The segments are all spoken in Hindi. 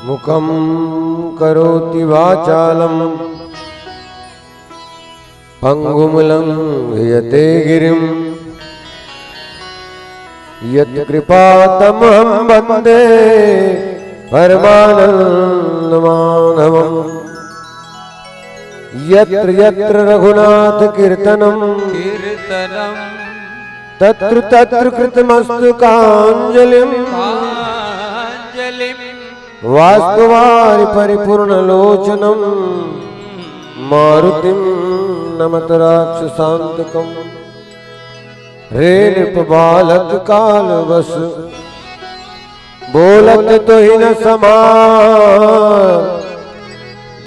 मुखं करोति वाचालं पंगुमुलं यते गिरिं यत्कृपातमहं वन्दे परमानन्दमाधवम्। यत्र यत्र रघुनाथ कीर्तनं तत्र तत्र कृतमस्तु काञ्जलिं वास्तवारि परिपूर्णलोचनं मारुतिं नमत राक्षसान्तकम्। रे नृपबालक कालवश बोलत तो ही न समार,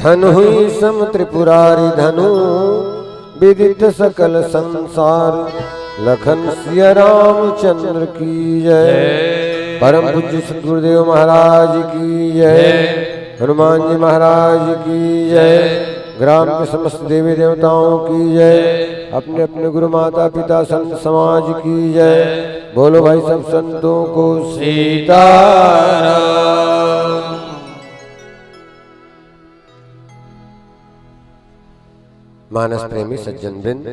धनु हुई सम त्रिपुरारी धनु विदित सकल संसार। लखन सिया रामचंद्र की जय, परम पूज्य सद्गुरुदेव महाराज की जय, हनुमान जी महाराज की जय, ग्राम के समस्त देवी देवताओं की जय, अपने अपने गुरु माता पिता संत समाज की जय। बोलो भाई सब संतों को सीताराम। मानस प्रेमी सज्जन वृंद,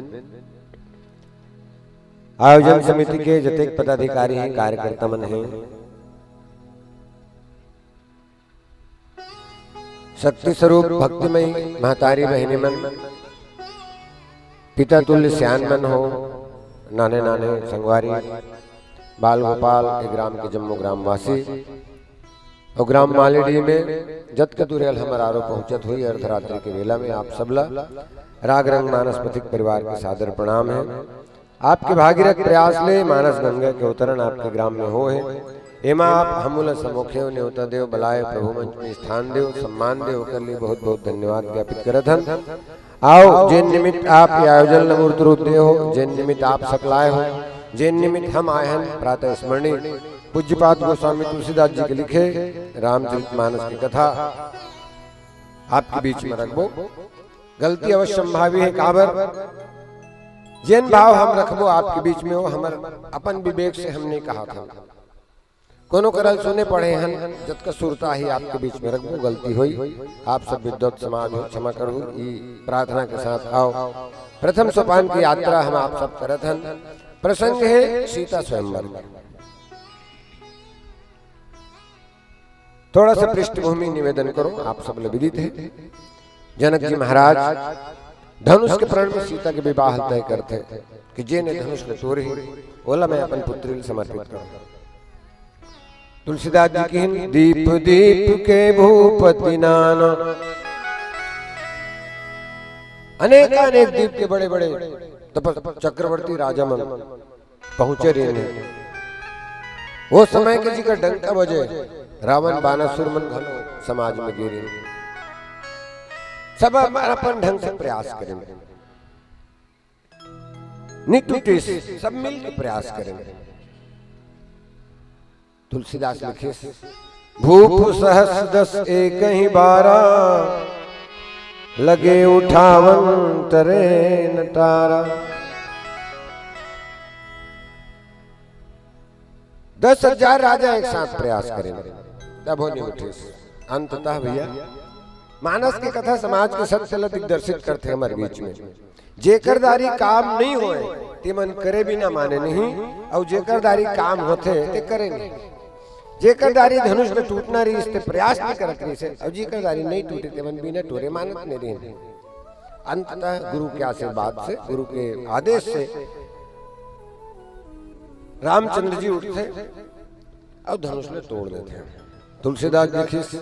आयोजन समिति के जतेक पदाधिकारी हैं, कार्यकर्ता मन हैं, शक्ति स्वरूप भक्तिमयी महतारी बहनी मन, पिता तुल्य श्यान मन हो, नाने नाने संगवारी बाल गोपाल के ग्राम के जम्मू ग्रामवासी और ग्राम मालेडी में जत कतुरेल हमर आरो पहुंचत हुई अर्धरात्रि के वेला में आप सबला राग रंग मानस पथिक परिवार के सादर प्रणाम है। आपके भागीरथ प्रयास ले मानस गंगा के उतरण आपके ग्राम में हो है। एमा आप हमूल सम्मुखे न्योता देव बलाय प्रभु मंच में स्थान देव सम्मान देव कर लिए बहुत बहुत धन्यवाद ज्ञापित करत हन। आओ जिन निमित्त आप आयोजन मूर्त रूप दे हो, जिन निमित्त आप सकलाए हो, जिन निमित्त हम आए हैं प्रातः स्मरणीय पूज्यपाद गोस्वामी तुलसीदास जी के लिखे रामचरितमानस की कथा आपके बीच में रखबो। गलती अवश्य संभावी है काबर, जिन भाव हम रखबो आपके बीच में हो, हमर अपन विवेक से हमने कहा था। कोनो करल सुने पढ़े हन जत का सुरता ही आपके बीच में रखबो, गलती हुई आप सब विद्वत समाज हो क्षमा करो। ई प्रार्थना के साथ आओ प्रथम सोपान की यात्रा हम आप सब करत हन। प्रसंग है सीता स्वयंवर। थोड़ा सा पृष्ठभूमि निवेदन करो, आप सब विदित है जनक जी महाराज धनुष के प्रण में सीता के विवाह तय करते कि जे ने धनुष ने तोड़ी बोला मैं अपन पुत्री समर्पित करूं। तुलसीदास जी की दीप दीप के भूपति नाना, अनेक अनेक दीप के बड़े बड़े चक्रवर्ती राजा मन पहुंचे रहे। वो समय के जी का डंका बजे रावण बानासुर मन घनो समाज में गिरे। सब अपन ढंग से प्रयास करेंगे, निटूटे सब मिलकर प्रयास करेंगे। तुलसीदास लिखे भूप सहस दस एक ही बारा, लगे उठावन तरे नटारा। 10,000 राजा एक साथ प्रयास करेंगे तब होने उठे। अंततः भैया मानस की कथा समाज के सत्य दिग्दर्शित करते हमारे बीच में। जेकरदारी काम नहीं होए ते मन करे भी ना माने नहीं, और जेकरदारी काम होते ते करे नहीं। जेकरदारी धनुष में टूटना रही इससे प्रयास नहीं करत रही से, और जेकरदारी नहीं टूटे ते मन बिना टोरे मानत नहीं रही। अंततः गुरु के आशीर्वाद से, गुरु के आदेश से रामचंद्र जी उठते और धनुष में तोड़ देते हैं। तुलसीदास देखिए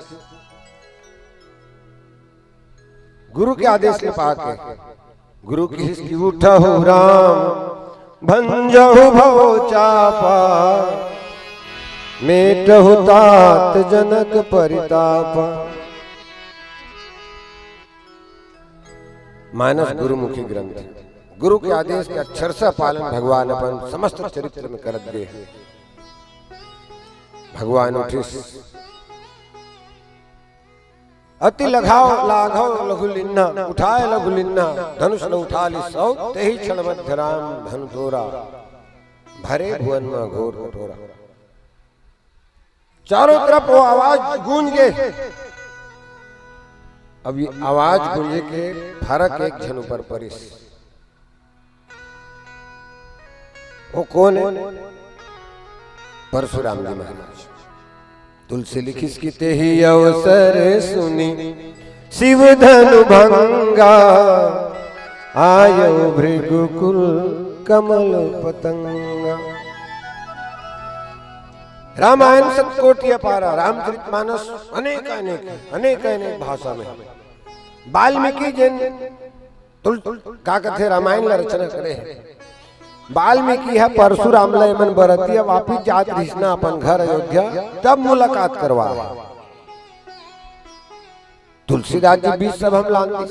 गुरु के आदेश के पाके गुरु की हिस्की उठा हो राम भंजहु भव चापा, मेटहु तात जनक परितापा। मानस गुरुमुखी ग्रंथ, गुरु के आदेश के अक्षरशः पालन भगवान अपन समस्त चरित्र में करत दे। भगवान उठिस अति लगाओ लाघव लघुलिन्ना, उठाए लघुलिन्ना धनुष न उठा ली सौ, तेहि क्षण मध्य राम धनु तोरा, भरे भुवन में घोर कठोरा। चारों तरफ वो आवाज गूंज गए। अब ये आवाज गूंजे के फर्क एक झनु पर परिस। वो कौन है? परशुराम जी महाराज। तुलसी लिखिस की ते ही अवसर सुनी शिव धनु भंगा, आयो भृगुकुल कमल पतंगा। रामायण सतकोटि अपारा, रामचरितमानस अनेक अनेक अनेक अनेक भाषा में। वाल्मीकि जिन का कथे रामायण ला रचना करे है। वाल्मीकि है परशुराम ला मन बरतिया वापिस जात रिश्ना अपन घर अयोध्या, तब मुलाकात करवा। तुलसीदास जी बीच सब हम लांदी।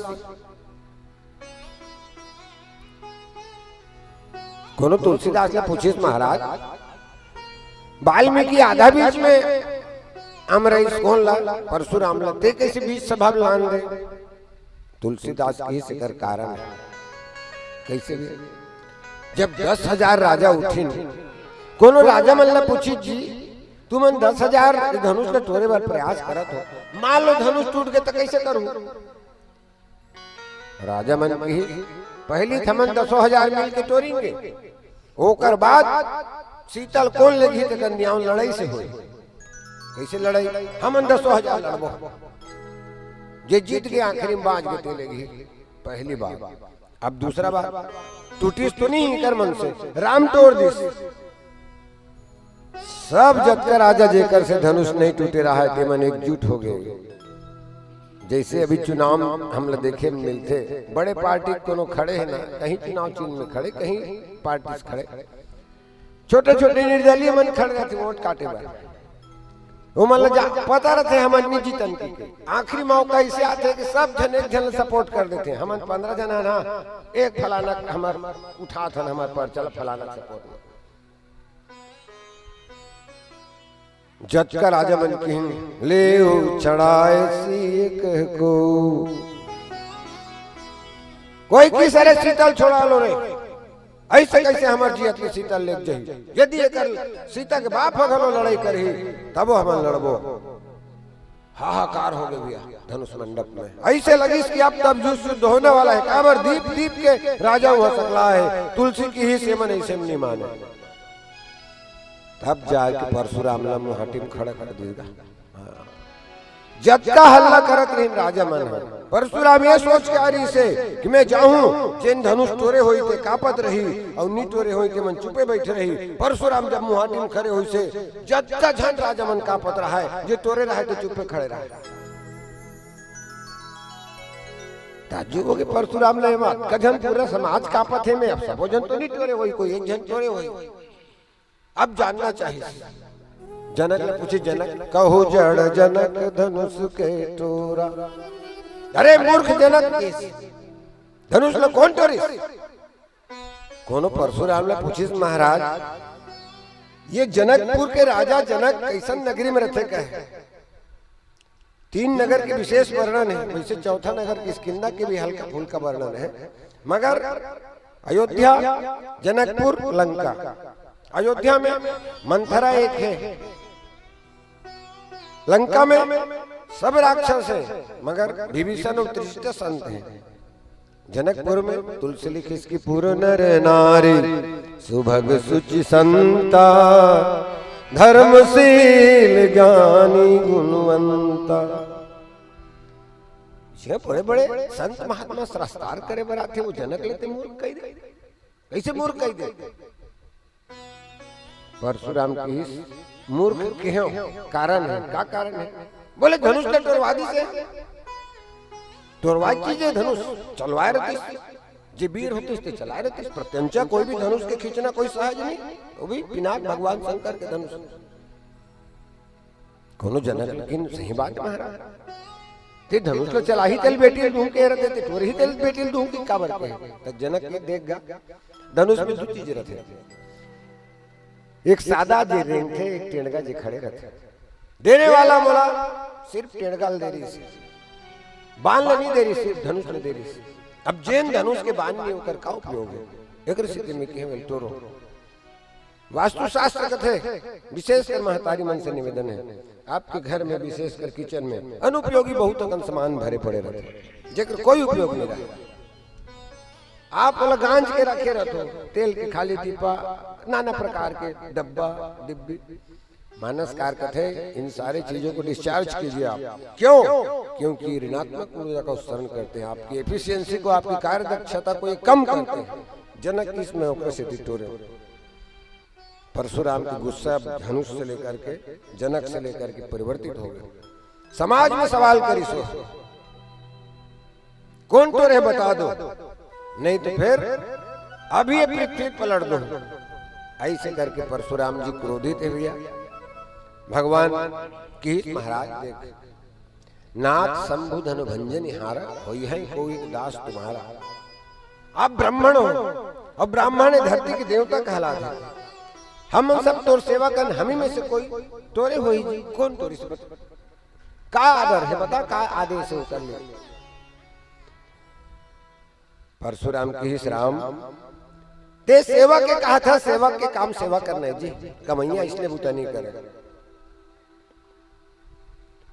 कोनो तुलसीदास ने पूछिस महाराज, वाल्मीकि आधा बीच में अमरीश कौन ला परशुराम ला, ते कैसे बीच सभा लान दे? तुलसीदास की सिकर कारण है। कैसे भी जब 10,000 राजा उठिन, कोनो राजा मन ला पूछी जी तुमन 10,000 धनुष के टोरे बार प्रयास करत हो, मान लो धनुष टूट गए तो कैसे करूं? राजा मन की पहली थमन 10,000 मिल के तोड़ेंगे, ओकर बाद शीतल कौन लगी तो कन्याओं लड़ाई से हुई। कैसे लड़ाई? हम 10,000 लड़बो, जे जीत गए आखिरी में बाज गए लगी पहली बार। अब दूसरा बार टूटिस तो नहीं कर मन से, राम तोड़ दिस। सब जब का राजा जेकर से धनुष नहीं टूटे रहा है, मन एकजुट हो गए। जैसे अभी चुनाव हम लोग देखे मिलते, बड़े पार्टी कोनो खड़े हैं ना, कहीं चुनाव चिन्ह में खड़े, कहीं पार्टी से खड़े, छोटे छोटे निर्दलीय मन खड़े रहते वोट काटे बार। वो मन पता रहते हम जीतन के आखिरी मौका ऐसे आते कि सब जन एक जन सपोर्ट कर देते हैं। हम 15 जना ना, एक फलाना हमार उठा था हमारे पर, चल फलाना सपोर्ट। जज का राजा मन की ले चढ़ाए सीख को, कोई किस अरे शीतल छोड़ा लो रे, ऐसे कैसे हमार जियत के शीतल ले जाई। यदि एकर सीता के बाप अगर लड़ाई करही तब हम लड़बो। हाहाकार हो गया धनुष मंडप में। ऐसे लगी कि अब तब युद्ध होने वाला है। काबर दीप दीप के राजा हो सकला है, तुलसी की ही सेमन ऐसे नहीं माने। तब जाके परशुराम ला मुहाटी में खड़ा कर देगा। जब का हल्ला करत रही राजा मन, परशुराम ये सोच के आ रही से कि मैं जाऊं, जिन धनुष तोरे होई के कापत रही और नी तोरे होई के मन चुपे बैठे रही। परशुराम जब मुहाटी में खड़े हुई से जब का झन राजा मन कापत रहा है, जो तोरे रहा है तो चुपे खड़े रहा। ताज्जुब हो के परशुराम ले मत कजन पूरा समाज कापत है, मैं अब सब जन तो नहीं तोरे होई, कोई एक जन तोरे होई। अब जानना चाहिए। जनक ने पूछे, जनक कहो जड़ जनक धनुष के तोरा। अरे मूर्ख जनक, धनुष लो कौन तोरी? कोनो परशुराम ने पूछिस महाराज, ये जनकपुर के राजा जनक कैसन नगरी में रहते कहे? 3 नगर के विशेष वर्णन है, वैसे चौथा नगर किष्किंधा के भी हल्का फुल्का वर्णन है। मगर अयोध्या, जनकपुर, लंका। अयोध्या में मंथरा एक है, लंका में सब राक्षस है, मगर विभीषण और त्रिष्ट संत हैं। जनकपुर में तुलसी लिखी इसकी पूर्ण नर नारी, सुभग सुचि संता, धर्मशील ज्ञानी गुणवंता। ये बड़े बड़े संत महात्मा श्रस्तार करे बराते, वो जनक लेते मूर्ख कह दे। कैसे मूर्ख कह दे? परशुराम की मूर्ख क्यों कारण है? क्या कारण है? बोले धनुष के टोरवादी से टोरवा कीजिए, धनुष चलवाए रहती, जे वीर होते इससे चलाए रहते। प्रत्यंचा कोई भी धनुष के खींचना कोई सहज नहीं, वो भी पिनाक भगवान शंकर के धनुष। कोनो जनक लेकिन सही बात महाराज, ते धनुष को चला ही तेल बेटी ढूंढ के रहते थे, तोर ही तेल बेटी ढूंढ के काबर के। तो जनक ने देख गा धनुष में 2 चीजें रहते, एक सादा जे रेंग थे, एक टेढ़गा जे खड़े रहते। देने वाला बोला सिर्फ टेढ़गा दे रही से, बाण नहीं दे रही, सिर्फ धनुष ने दे रही से। अब जैन धनुष के बाण नहीं होकर का उपयोग है? एक स्थिति में केवल तोरो वास्तुशास्त्र कथे विशेषकर महतारी मन से निवेदन है, आपके घर में विशेषकर किचन में अनुपयोगी बहुत अगन सामान भरे पड़े रहते जेकर कोई उपयोग नहीं रहे। आप वाला गांज के रखे रहते, तेल के खाली टीपा, नाना प्रकार के डब्बा डिब्बी। मानसकार कथे इन सारी चीजों को डिस्चार्ज कीजिए आप। क्यों? क्योंकि ऋणात्मक ऊर्जा का उत्सर्जन करते हैं, आपकी एफिशिएंसी को, आपकी कार्य दक्षता को ये कम करते हैं। जनक इसमें उपस्थित हो रहे, परशुराम की गुस्सा धनुष से लेकर के जनक से लेकर के परिवर्तित हो गए। समाज में सवाल करी सो कौन तो रहे बता दो, नहीं तो फिर अभी ये पृथ्वी पलट दो। ऐसे करके परशुराम जी क्रोधित है भैया। भगवान की महाराज देख, नाथ शंभु धनु भंजन हारा हो है कोई दास तुम्हारा। आप ब्राह्मण हो और ब्राह्मण धरती के देवता कहलाते, हम सब तोर सेवा कर, हमी में से कोई तोरे हो ही जी, कौन तोरी से बता का आदर है, बता का आदेश है उतर ले। परशुराम की राम ते सेवा के कहा था, सेवा के काम सेवा करना है जी, कमैया इसलिए बूता नहीं करे।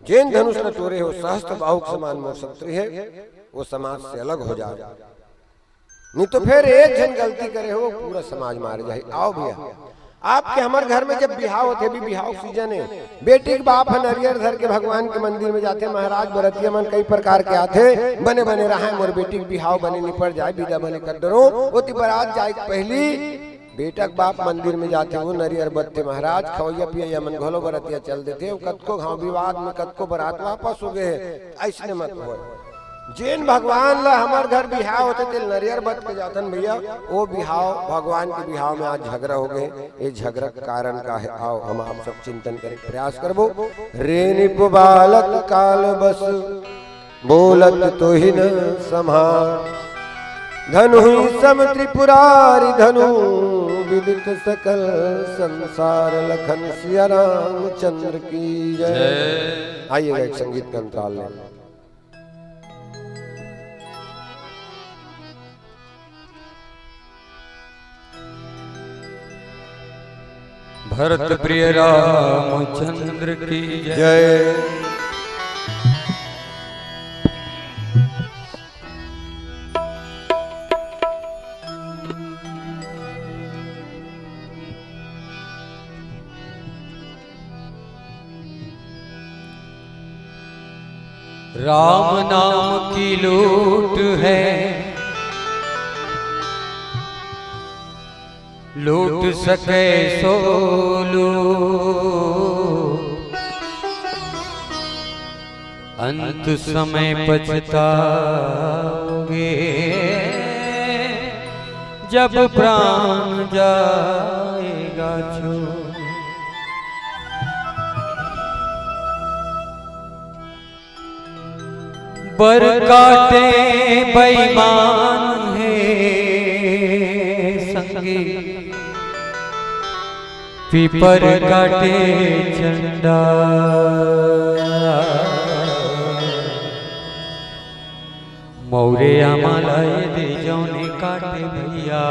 जैन धनुष न तोरे हो सहस्त्र बाहुक समान मोर शत्रु है, वो समाज से अलग हो जाए, नहीं तो फिर एक जन गलती करे हो पूरा समाज मार जाए। आओ भैया, आपके हमारे घर में जब बिहाव होते भी, बिहाव सीजन है, बेटी के बाप है नरियर धर के भगवान के मंदिर में जाते, महाराज बरतिया मन कई प्रकार के आते, बने बने रहा मोर बेटी के बिहाव बने निपट जाए, विदा बने कर डरो ओती बारात जाए पहली बेटा के बाप मंदिर में जाते, वो नरियर बत्ते महाराज खवैया पिया मन घोलो बरतिया चल देते, कतको घाव विवाद में कतको बरात वापस हो गए। ऐसने मत हो, जैन भगवान ला हमार घर बिहाव होते थे नरियर बत के जातन भैया, वो बिहाव भगवान के बिहाव में आज झगड़ा हो गए। ये झगड़ा कारण का है, आओ हम आप सब चिंतन करें, प्रयास करबो। रे निप बालक काल बस बोलत तो ही न संहार, धनु सम त्रिपुरारी धनु विदित सकल संसार, लखन सिया रामचंद्र की जय। आइएगा एक संगीत का अंतराल लें। भरत प्रिय रामचंद्र की जय। राम नाम की लूट है, लूट सके सो लूट, अंत समय पछताओगे जब प्राण जाएगा छूट। बर काटे बेईमान है संगी, पीपर काटे चंडा, मौरे आमाला दे जौने काटे भैया।